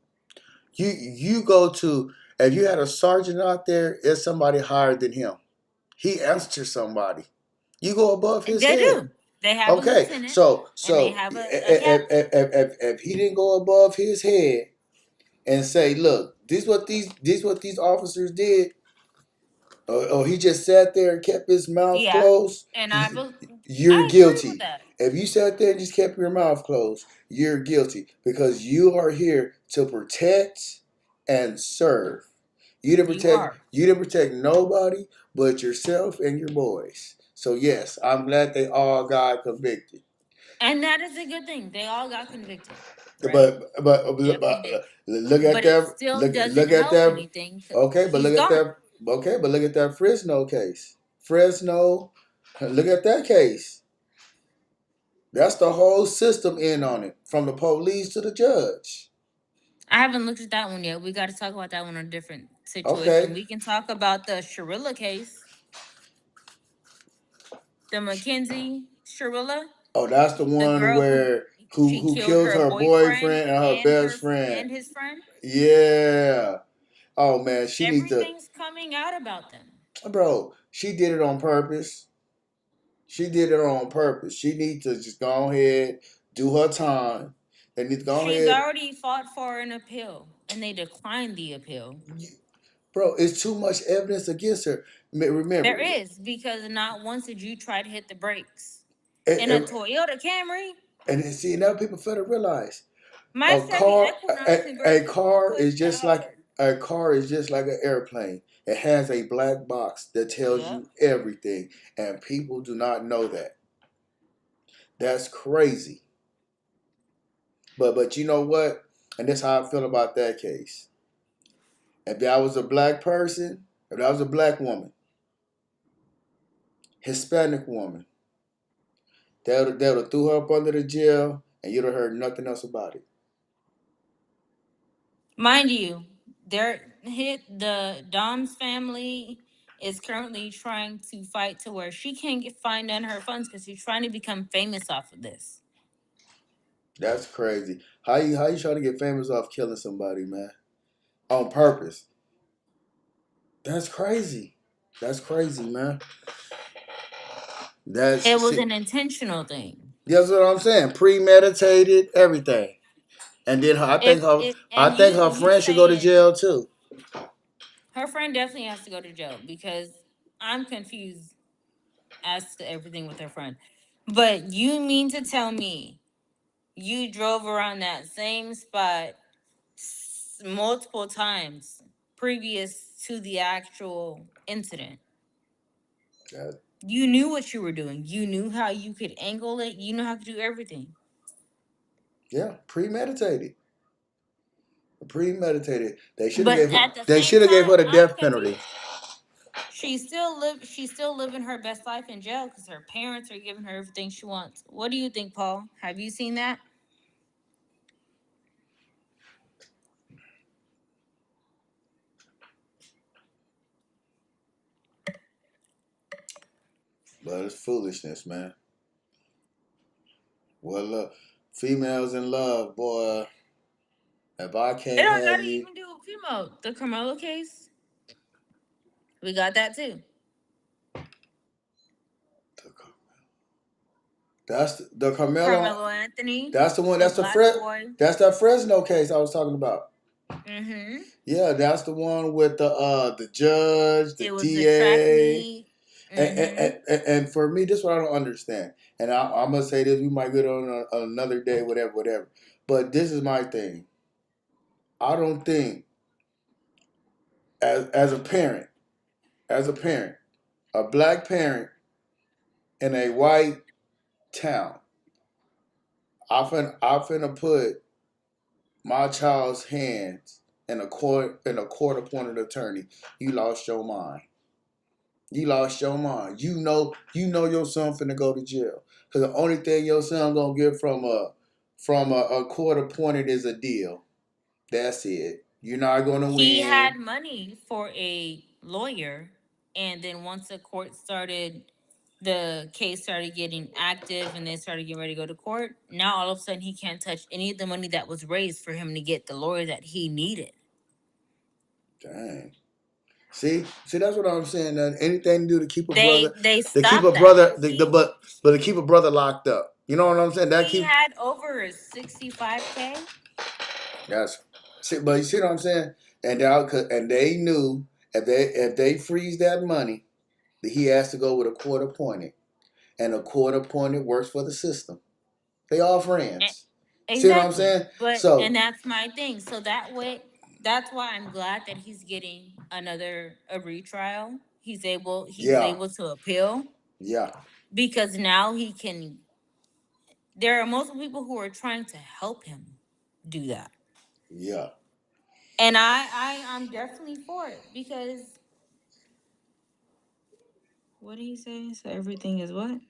you go to. If you had a sergeant out there, it's somebody higher than him. He answers somebody. You go above his
They
head.
do. They have a
Okay,
lieutenant
so
and they
so
have a captain.
if he didn't go above his head and say, "Look, this what these officers did," or he just sat there and kept his mouth
Yeah.
closed,
And
you're
I agree with
guilty.
that.
If you sat there and just kept your mouth closed, you're guilty because you are here to protect and serve. You didn't
You
protect.
are.
You didn't protect nobody but yourself and your boys. So yes, I'm glad they all got convicted.
And that is a good thing. They all got convicted, right?
But
Definitely did.
look at
But it
that.
still
Look
doesn't
at
help
that.
anything because
Okay, but
he's
look at
gone.
that. Okay, but look at that Fresno case. Fresno. Look at that case. That's the whole system in on it, from the police to the judge.
I haven't looked at that one yet. We got to talk about that one in a different situation.
Okay.
We can talk about the Sharilla case, the Mackenzie Sharilla,
Oh, that's the
the
one
girl who
where who
she
who
killed
kills
her
her
boyfriend
boyfriend and her
and
best
her
friend.
and his friend.
Yeah. Oh man, she needs to.
Everything's coming out about them.
Bro, she did it on purpose. She did it on purpose. She needs to just go ahead, do her time. They need to go
She's
ahead.
already fought for an appeal, and they declined the appeal.
Bro, it's too much evidence against her.
There
Remember,
is because not once did you try to hit the brakes
and,
in a
and,
Toyota Camry.
and see now people fail to realize
My
a
Chevy
car
Equinox can
a
barely
car
push
is
that
just like
hard.
an airplane. It has a black box that tells
Yep.
you everything, and people do not know that. That's crazy. But you know what? And that's how I feel about that case. If that was a black person, if that was a black woman, Hispanic woman, they would have threw her up under the jail, and you'd have heard nothing else about it.
Mind you, there hit the Dom's family. is currently trying to fight to where she can't find none of her funds because she's trying to become famous off of this.
That's crazy. How you trying to get famous off killing somebody, man? On purpose. That's crazy. That's crazy, man.
It
That's
was
see,
an intentional thing.
that's what I'm saying. Premeditated everything. And then I think
If
her
it
I
and
think her
you
friend should go to
saying
jail too.
her friend definitely has to go to jail because I'm confused as to everything with her friend. But you mean to tell me you drove around that same spot multiple times previous to the actual incident?
That,
You knew what you were doing. You knew how you could angle it. You know how to do everything.
yeah, premeditated. Premeditated.
But at the
They
same
should have gave her
time,
the
I'm
death penalty.
confused. She's still living her best life in jail because her parents are giving her everything she wants. What do you think, Paul? Have you seen that?
But it's foolishness, man. Well, look, females in love, boy. If I
It
can't
don't
have
gotta
you,
even do with Primo. The Carmelo case, we got that too.
that's the Carmelo.
Carmelo Anthony,
That's the one.
the black boy.
That's that Fresno case I was talking about.
Mm-hmm.
Yeah, that's the one with the judge, the
It was the track
DA,
meet. Mm-hmm.
and for me, this is what I don't understand. And I'm gonna say this. We might get on another day, whatever, whatever. But this is my thing. I don't think as a parent, as a parent, a black parent in a white town, I finna put my child's hands in a court appointed attorney. You lost your mind. You lost your mind. You know your son finna go to jail. Cause the only thing your son gonna get from a court appointed is a deal. That's it. You're not gonna
He
win.
had money for a lawyer, and then once the case started getting active, and they started getting ready to go to court. Now all of a sudden, he can't touch any of the money that was raised for him to get the lawyer that he needed.
Dang. See, that's what I'm saying. That anything to do to keep a brother,
They
to keep a
stopped that.
brother,
See,
but to keep a brother locked up. You know what I'm saying? That
he
keep
had over 65K.
that's. See, but you see what I'm saying? And they knew if they freeze that money, that he has to go with a court appointed, and a court appointed works for the system. They all
E-
friends. See what I'm
Exactly.
saying?
And
So
that's my thing. So that way, that's why I'm glad that he's getting a retrial. He was
yeah,
able to appeal
yeah,
because now he can. There are multiple people who are trying to help him do that,
yeah.
and I'm definitely for it because what did he say? So everything is what?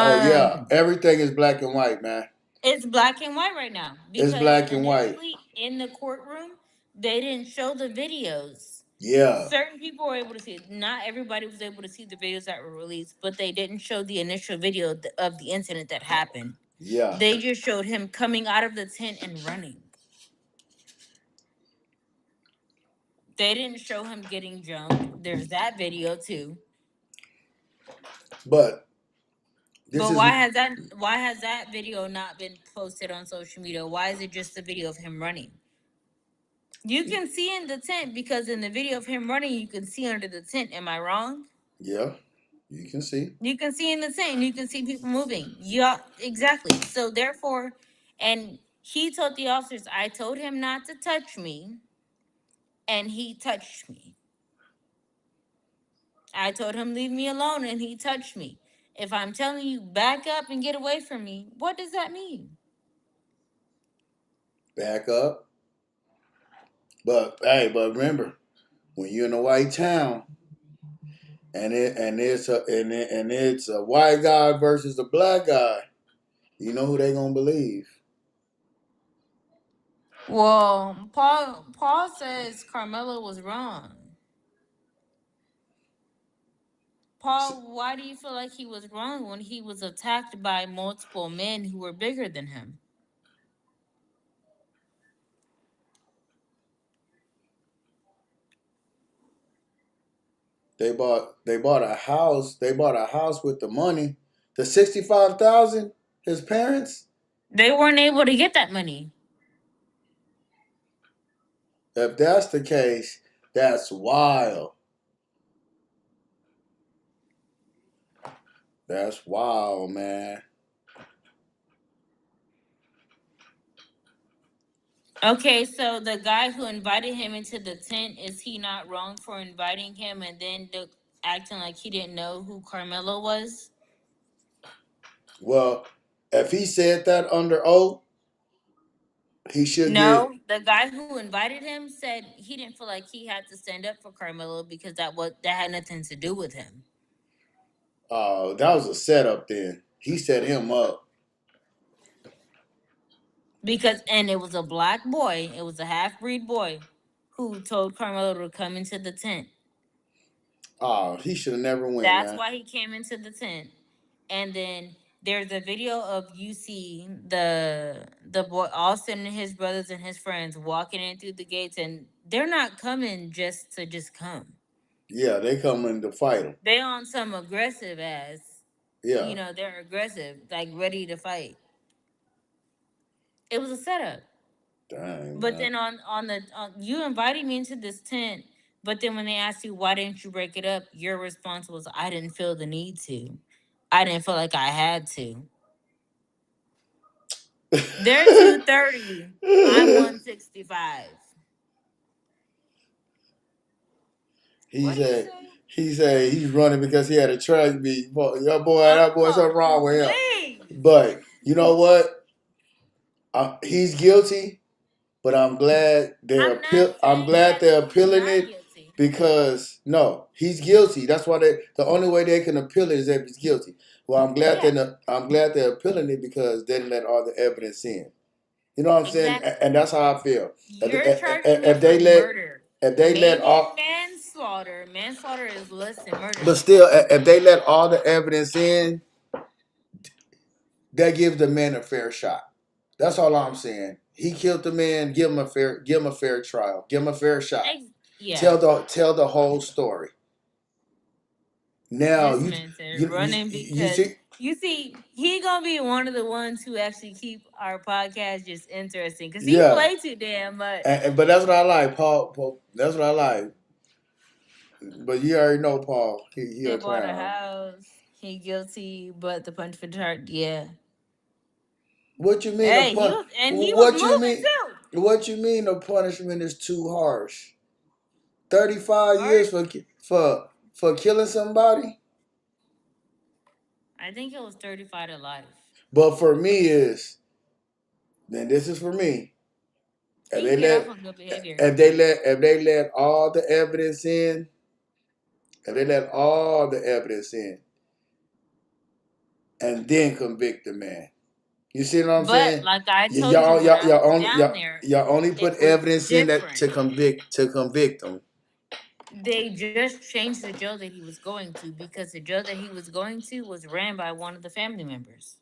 Oh yeah.
Um,
Everything is black and white, man.
it's black and white right now
It's
because
black and white.
initially in the courtroom they didn't show the videos.
Yeah,
Certain people were able to see it. Not everybody was able to see the videos that were released, but they didn't show the initial video of the incident that happened.
yeah,
They just showed him coming out of the tent and running. They didn't show him getting jumped. There's that video too.
but this
But
is
why has that video not been posted on social media? Why is it just the video of him running? You can see in the tent because in the video of him running, you can see under the tent. Am I wrong?
yeah. You can see.
You can see in the tent. You can see people moving. Yeah, exactly. So therefore, and he told the officers, "I told him not to touch me, and he touched me. I told him leave me alone, and he touched me. If I'm telling you back up and get away from me, what does that mean?"
Back up. But hey, but remember, when you're in a white town and it's a white guy versus a black guy, you know who they gonna believe.
Well, Paul says Carmelo was wrong. Paul, why do you feel like he was wrong when he was attacked by multiple men who were bigger than him?
They bought a house. They bought a house with the money. The 65,000. His parents.
They weren't able to get that money.
If that's the case, that's wild. That's wild, man.
Okay, so the guy who invited him into the tent, is he not wrong for inviting him and then acting like he didn't know who Carmelo was?
Well, if he said that under oath, he should get.
No, the guy who invited him said he didn't feel like he had to stand up for Carmelo because that had nothing to do with him.
That was a setup. Then he set him up.
Because and it was a black boy, it was a half breed boy who told Carmelo to come into the tent.
He should have never went,
That's
man.
why he came into the tent. And then there's a video of you see the boy Austin and his brothers and his friends walking in through the gates, and they're not coming just come.
Yeah, they coming to fight him.
They on some aggressive ass.
Yeah,
They're aggressive, like ready to fight. It was a setup.
dang,
But
man.
then you invited me into this tent, but then when they asked you why didn't you break it up, your response was I didn't feel the need to. I didn't feel like I had to. They're 230. I'm 165.
he
What do you
said.
say?
He said he's running because he had a trash beat. That boy, something wrong
Oh,
with him.
please.
But you know what? He's guilty. But I'm glad they're
I'm not
appeal. I'm
saying
glad
that
they're
he's
appealing
not
it
guilty.
because no, he's guilty. That's why the only way they can appeal it is if he's guilty. Well,
Yeah,
I'm glad they're appealing it because they didn't let all the evidence in. You know what I'm saying?
exactly.
And that's how I feel.
You're charging
If
him
they
with
let
murder.
if they let
Maybe
all
manslaughter. Manslaughter is less than
but
murder.
still if they let all the evidence in, that gives the man a fair shot. That's all I'm saying. He killed the man. Give him a fair trial. Give him a fair shot.
Yeah.
Tell the whole story. Now
This man said running
you
because
see,
you see he gonna be one of the ones who actually keep our podcast just interesting because he
yeah,
play too damn much.
but that's what I like, Paul. That's what I like. But you already know Paul. He
They
a
bought a
clown.
house. He guilty, but the punch for the heart. Yeah.
What you mean the
Hey,
pun?
he was
What you
moving
mean?
too.
What you mean the punishment is too harsh? 35 years
Art.
for killing somebody.
I think it was 35 to life.
But for me is then this is for me. If
He
they
can get off
let
on good behavior.
if they let all the evidence in, if they let all the evidence in, and then convict the man. You see what I'm
But
saying?
like I told you when I was down there,
Y'all only put
it was
evidence in that
different.
to convict them.
They just changed the jail that he was going to because the jail that he was going to was ran by one of the family members.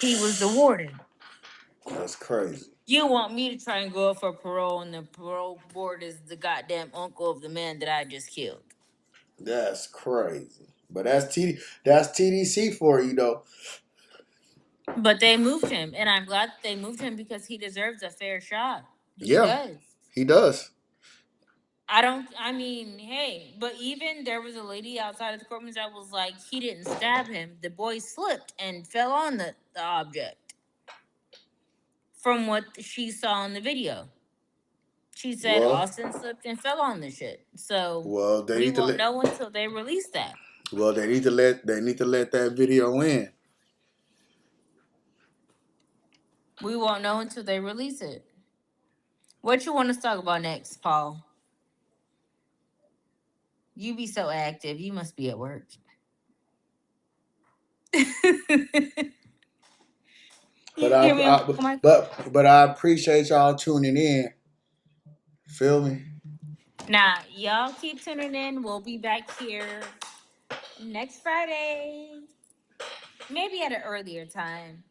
He was the warden.
That's crazy.
You want me to try and go up for parole, and the parole board is the goddamn uncle of the man that I just killed.
That's crazy. But that's TDC for you though.
But they moved him, and I'm glad that they moved him because he deserves a fair shot. He
Yeah,
does.
he does.
I don't. I mean, hey, but even there was a lady outside of the courtroom that was like, he didn't stab him. The boy slipped and fell on the object. From what she saw in the video, she said
Well,
Austin slipped and fell on the shit. So
well, they
we
need to
won't
let.
know until they release that.
Well, they need to let that video in.
We won't know until they release it. What you want to talk about next, Paul? You be so active. You must be at work. You
But
Give me a mic.
but I appreciate y'all tuning in. Feel me?
Now, y'all keep tuning in. We'll be back here next Friday. Maybe at an earlier time.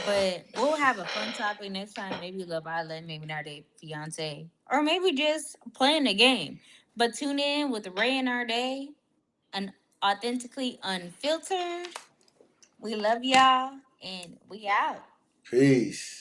But we'll have a fun topic next time. Maybe Love Island, maybe Nardae Fiance. Or maybe just playing a game. But tune in with Ray and Nardae, an authentically unfiltered. We love y'all and we out.
Peace.